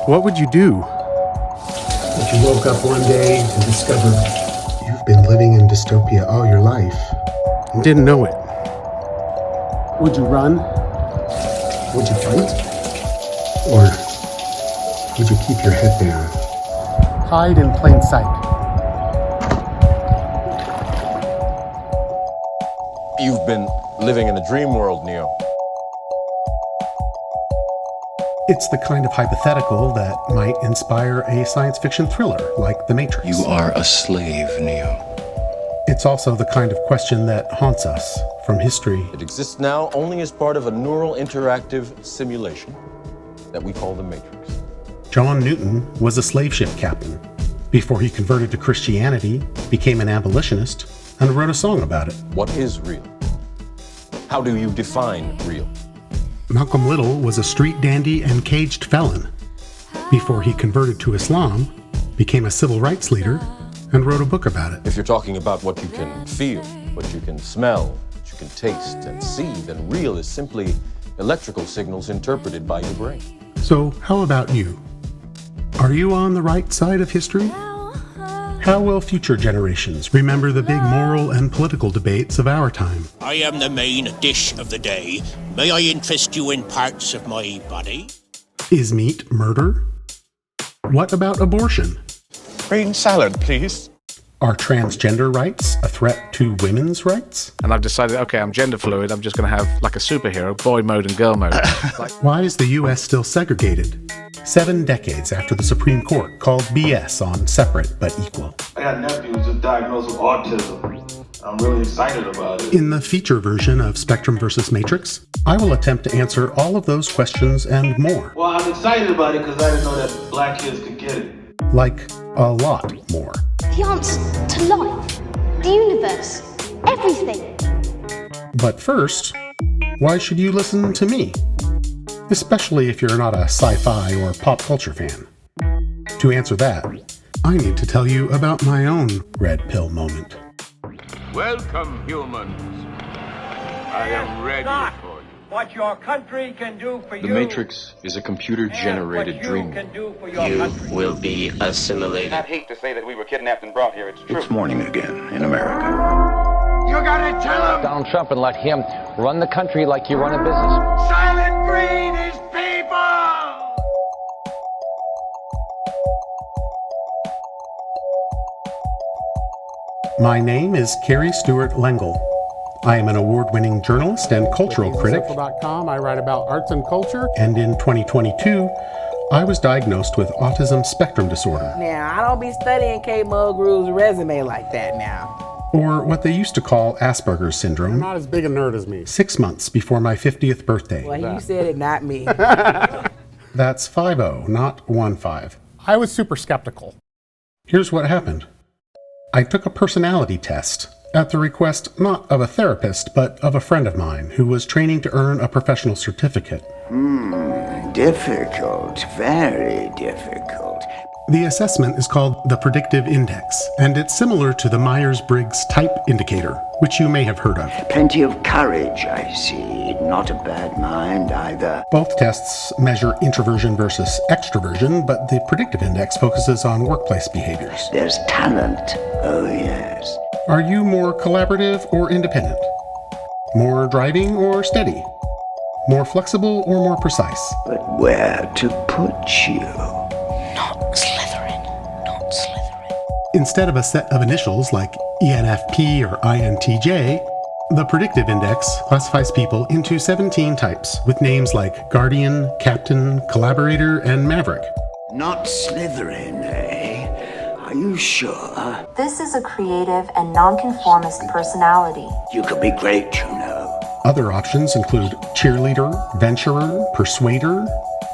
What would you do? If you woke up one day and discovered you've been living in dystopia all your life. Didn't know it. Would you run? Would you fight? Or would you keep your head down? Hide in plain sight. You've been living in a dream world, Neo. It's the kind of hypothetical that might inspire a science fiction thriller like The Matrix. You are a slave, Neo. It's also the kind of question that haunts us from history. It exists now only as part of a neural interactive simulation that we call the Matrix. John Newton was a slave ship captain before he converted to Christianity, became an abolitionist, and wrote a song about it. What is real? How do you define real? Malcolm Little was a street dandy and caged felon before he converted to Islam, became a civil rights leader, and wrote a book about it. If you're talking about what you can feel, what you can smell, what you can taste and see, then real is simply electrical signals interpreted by your brain. So how about you? Are you on the right side of history? How will future generations remember the big moral and political debates of our time? I am the main dish of the day. May I interest you in parts of my body? Is meat murder? What about abortion? Green salad, please. Are transgender rights a threat to women's rights? And I've decided, okay, I'm gender fluid. I'm just going to have like a superhero, boy mode and girl mode. Why is the U.S. still segregated? 7 decades after the Supreme Court called BS on separate but equal. I got nephews just diagnosed with autism. I'm really excited about it. In the feature version of Spectrum vs. Matrix, I will attempt to answer all of those questions and more. Well, I'm excited about it because I didn't know that black kids could get it. Like a lot more. The answer to life, the universe, everything. But first, why should you listen to me? Especially if you're not a sci-fi or pop culture fan. To answer that, I need to tell you about my own red pill moment. Welcome, humans. I am ready for you. What your country can do for you. The Matrix is a computer-generated dream. You will be assimilated. I'd hate to say that we were kidnapped and brought here. It's true. It's morning again in America. You gotta tell him. Donald Trump and let him run the country like you run a business. Silent Green is people! My name is Carrie Stewart Lengel. I am an award-winning journalist and cultural critic. Central.com, I write about arts and culture. And in 2022, I was diagnosed with autism spectrum disorder. Now, I don't be studying K. Mulgrew's resume like that now. Or what they used to call Asperger's syndrome. You're not as big a nerd as me. 6 months before my 50th birthday. Well, you said it, not me. That's 50, not 15. I was super skeptical. Here's what happened. I took a personality test at the request not of a therapist, but of a friend of mine who was training to earn a professional certificate. Difficult, very difficult. The assessment is called the Predictive Index, and it's similar to the Myers-Briggs Type Indicator, which you may have heard of. Plenty of courage, I see. Not a bad mind either. Both tests measure introversion versus extroversion, but the Predictive Index focuses on workplace behaviors. There's talent, oh yes. Are you more collaborative or independent? More driving or steady? More flexible or more precise? But where to put you? Not Slytherin, not Slytherin. Instead of a set of initials like ENFP or INTJ, the Predictive Index classifies people into 17 types with names like Guardian, Captain, Collaborator, and Maverick. Not Slytherin, eh? Are you sure? This is a creative and nonconformist personality. You could be great, you know. Other options include cheerleader, venturer, persuader.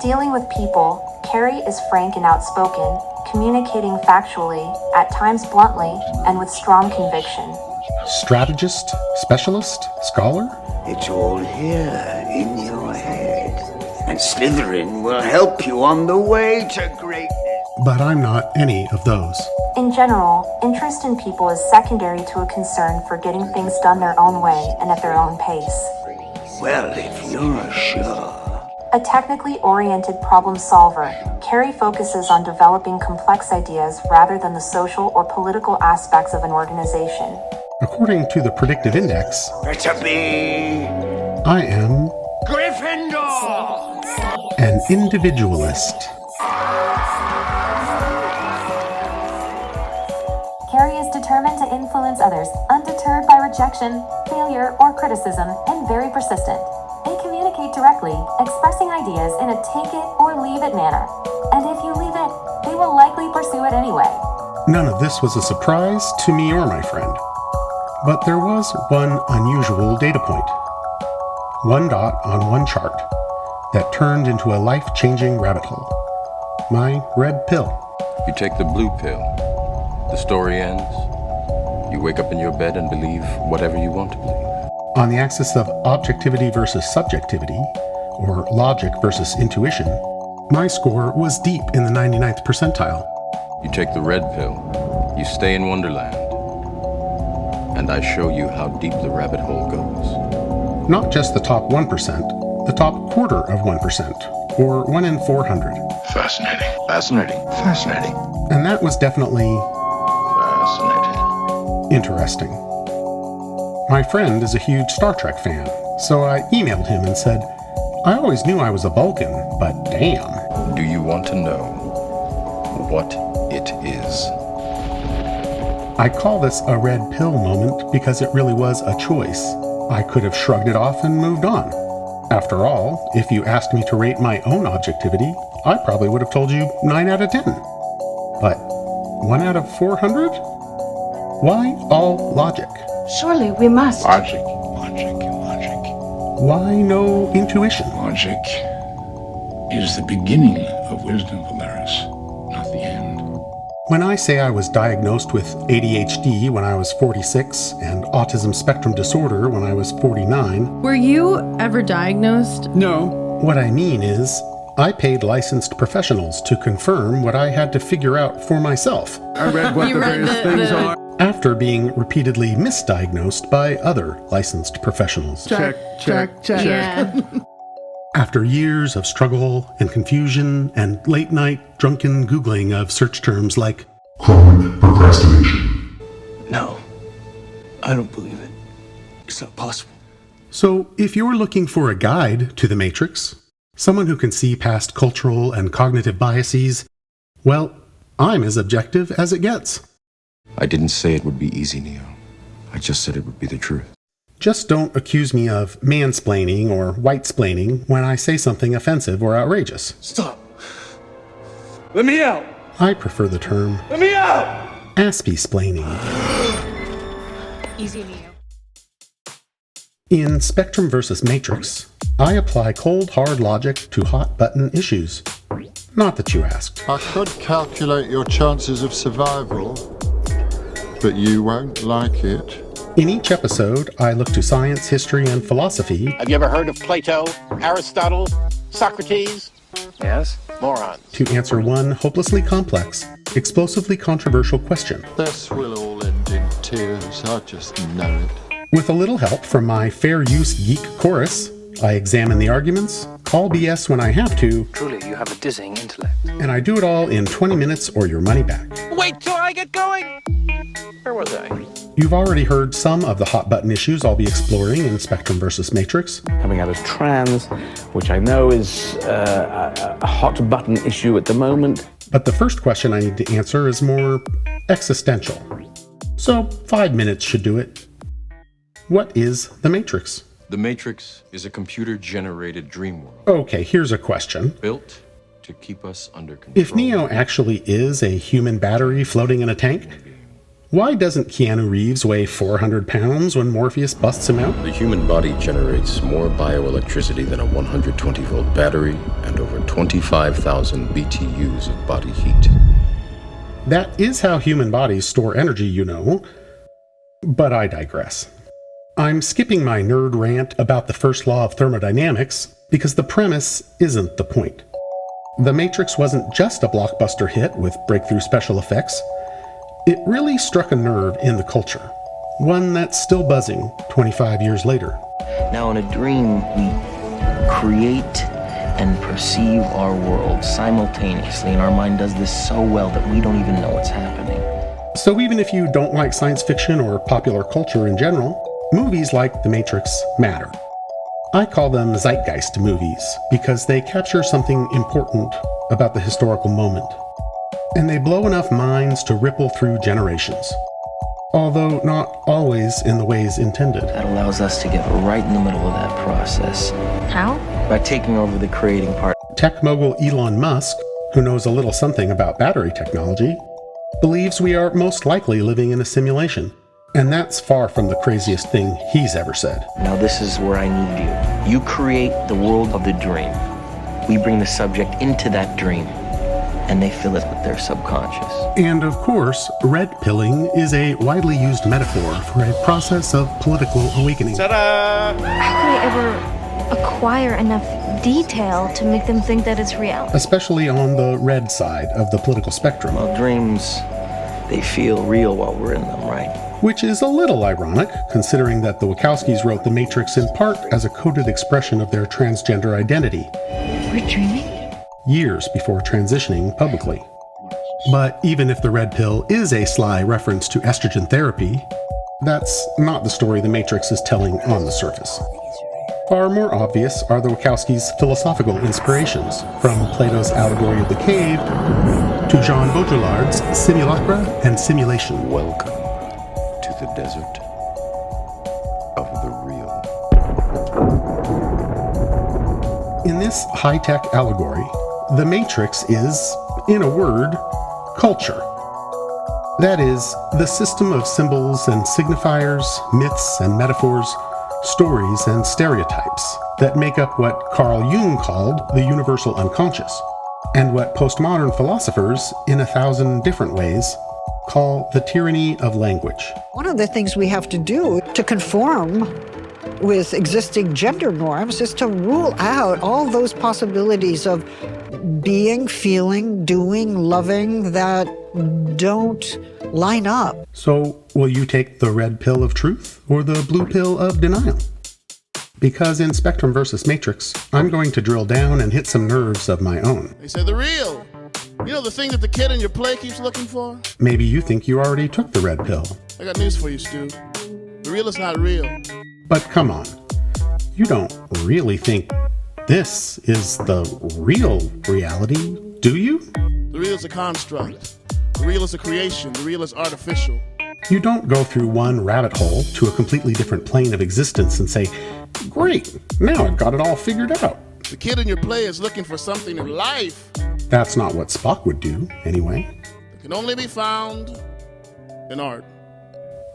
Dealing with people, Carrie is frank and outspoken, communicating factually, at times bluntly, and with strong conviction. Strategist, specialist, scholar? It's all here in your head. And Slytherin will help you on the way to greatness. But I'm not any of those. In general, interest in people is secondary to a concern for getting things done their own way and at their own pace. Well, if you're sure. A technically oriented problem solver, Carrie focuses on developing complex ideas rather than the social or political aspects of an organization. According to the predictive index, Better be I am Gryffindor! an individualist. Carrie is determined to influence others, undeterred by rejection, failure, or criticism, and very persistent. They communicate directly, expressing ideas in a take it or leave it manner. And if you leave it, they will likely pursue it anyway. None of this was a surprise to me or my friend. But there was one unusual data point. One dot on one chart that turned into a life-changing rabbit hole. My red pill. You take the blue pill. The story ends. You wake up in your bed and believe whatever you want to believe. On the axis of objectivity versus subjectivity, or logic versus intuition, my score was deep in the 99th percentile. You take the red pill. You stay in Wonderland. And I show you how deep the rabbit hole goes. Not just the top 1%, the top quarter of 1%, or 1 in 400. Fascinating. Fascinating. Fascinating. And that was definitely fascinating. Interesting. My friend is a huge Star Trek fan, so I emailed him and said, I always knew I was a Vulcan, but damn. Do you want to know what it is? I call this a red pill moment because it really was a choice. I could have shrugged it off and moved on. After all, if you asked me to rate my own objectivity, I probably would have told you 9 out of 10. But 1 out of 400? Why all logic? Surely we must. Logic. Logic. Logic. Why no intuition? Logic is the beginning of wisdom, Valeris, not the end. When I say I was diagnosed with ADHD when I was 46 and autism spectrum disorder when I was 49... Were you ever diagnosed? No. What I mean is, I paid licensed professionals to confirm what I had to figure out for myself. I read what the various things are. After being repeatedly misdiagnosed by other licensed professionals. Check. Yeah. After years of struggle and confusion and late-night drunken Googling of search terms like chronic procrastination. No, I don't believe it. It's not possible. So, if you're looking for a guide to the Matrix, someone who can see past cultural and cognitive biases, well, I'm as objective as it gets. I didn't say it would be easy, Neo. I just said it would be the truth. Just don't accuse me of mansplaining or white-splaining when I say something offensive or outrageous. Stop. Let me out. I prefer the term Let me out. aspie-splaining. Easy, Neo. In Spectrum vs. Matrix, I apply cold, hard logic to hot-button issues. Not that you asked. I could calculate your chances of survival, but you won't like it. In each episode, I look to science, history, and philosophy. Have you ever heard of Plato, Aristotle, Socrates? Yes? Morons. To answer one hopelessly complex, explosively controversial question. This will all end in tears, I just know it. With a little help from my fair use geek chorus, I examine the arguments, call BS when I have to. Truly, you have a dizzying intellect. And I do it all in 20 minutes or your money back. Wait till I get going! Where was I? You've already heard some of the hot button issues I'll be exploring in Spectrum vs. Matrix. Coming out as trans, which I know is a hot button issue at the moment. But the first question I need to answer is more existential. So 5 minutes should do it. What is the Matrix? The Matrix is a computer-generated dream world. Okay, here's a question. Built to keep us under control. If Neo actually is a human battery floating in a tank, why doesn't Keanu Reeves weigh 400 pounds when Morpheus busts him out? The human body generates more bioelectricity than a 120-volt battery and over 25,000 BTUs of body heat. That is how human bodies store energy, you know. But I digress. I'm skipping my nerd rant about the first law of thermodynamics because the premise isn't the point. The Matrix wasn't just a blockbuster hit with breakthrough special effects. It really struck a nerve in the culture, one that's still buzzing 25 years later. Now, in a dream, we create and perceive our world simultaneously, and our mind does this so well that we don't even know what's happening. So even if you don't like science fiction or popular culture in general, movies like The Matrix matter. I call them zeitgeist movies because they capture something important about the historical moment. And they blow enough minds to ripple through generations. Although not always in the ways intended. That allows us to get right in the middle of that process. How? By taking over the creating part. Tech mogul Elon Musk, who knows a little something about battery technology, believes we are most likely living in a simulation. And that's far from the craziest thing he's ever said. Now this is where I need you. You create the world of the dream. We bring the subject into that dream, and they fill it with their subconscious. And of course, red pilling is a widely used metaphor for a process of political awakening. Ta-da! How could I ever acquire enough detail to make them think that it's real? Especially on the red side of the political spectrum. Well, dreams, they feel real while we're in them, right? Which is a little ironic, considering that the Wachowskis wrote The Matrix in part as a coded expression of their transgender identity. We're dreaming? Years before transitioning publicly. But even if the red pill is a sly reference to estrogen therapy, that's not the story The Matrix is telling on the surface. Far more obvious are the Wachowskis' philosophical inspirations, from Plato's allegory of the cave to Jean Baudrillard's Simulacra and Simulation. Welcome to the desert of the real. In this high-tech allegory, The Matrix is, in a word, culture. That is, the system of symbols and signifiers, myths and metaphors, stories and stereotypes that make up what Carl Jung called the universal unconscious, and what postmodern philosophers, in 1,000 different ways, call the tyranny of language. One of the things we have to do to conform with existing gender norms is to rule out all those possibilities of being, feeling, doing, loving that don't line up. So, will you take the red pill of truth or the blue pill of denial? Because in Spectrum vs. Matrix, I'm going to drill down and hit some nerves of my own. They say the real. You know the thing that the kid in your play keeps looking for? Maybe you think you already took the red pill. I got news for you, Stu. The real is not real. But come on, you don't really think this is the real reality, do you? The real is a construct. The real is a creation. The real is artificial. You don't go through one rabbit hole to a completely different plane of existence and say, great, now I've got it all figured out. The kid in your play is looking for something in life. That's not what Spock would do, anyway. It can only be found in art.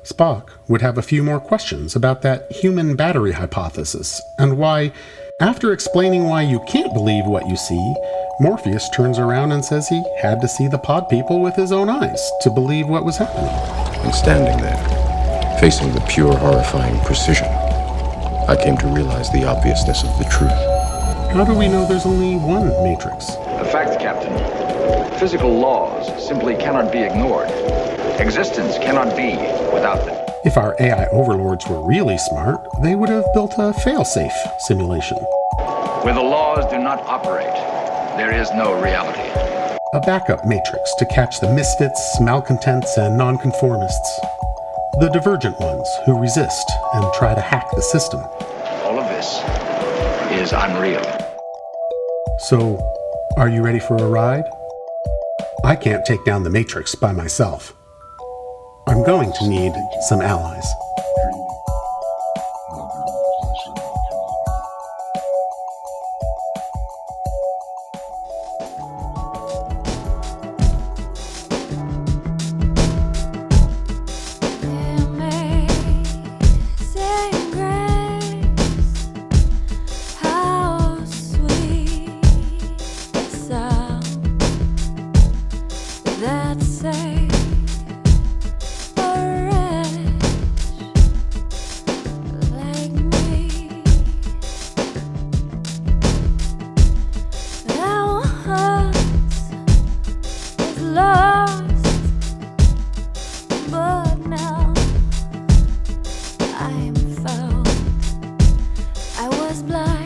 Spock would have a few more questions about that human battery hypothesis, and why, after explaining why you can't believe what you see, Morpheus turns around and says he had to see the pod people with his own eyes to believe what was happening. And standing there, facing the pure, horrifying precision, I came to realize the obviousness of the truth. How do we know there's only one Matrix? The fact, Captain. Physical laws simply cannot be ignored. Existence cannot be without them. If our AI overlords were really smart, they would have built a fail-safe simulation. Where the laws do not operate, there is no reality. A backup matrix to catch the misfits, malcontents, and nonconformists. The divergent ones who resist and try to hack the system. All of this is unreal. So, are you ready for a ride? I can't take down the Matrix by myself. I'm going to need some allies. was blind.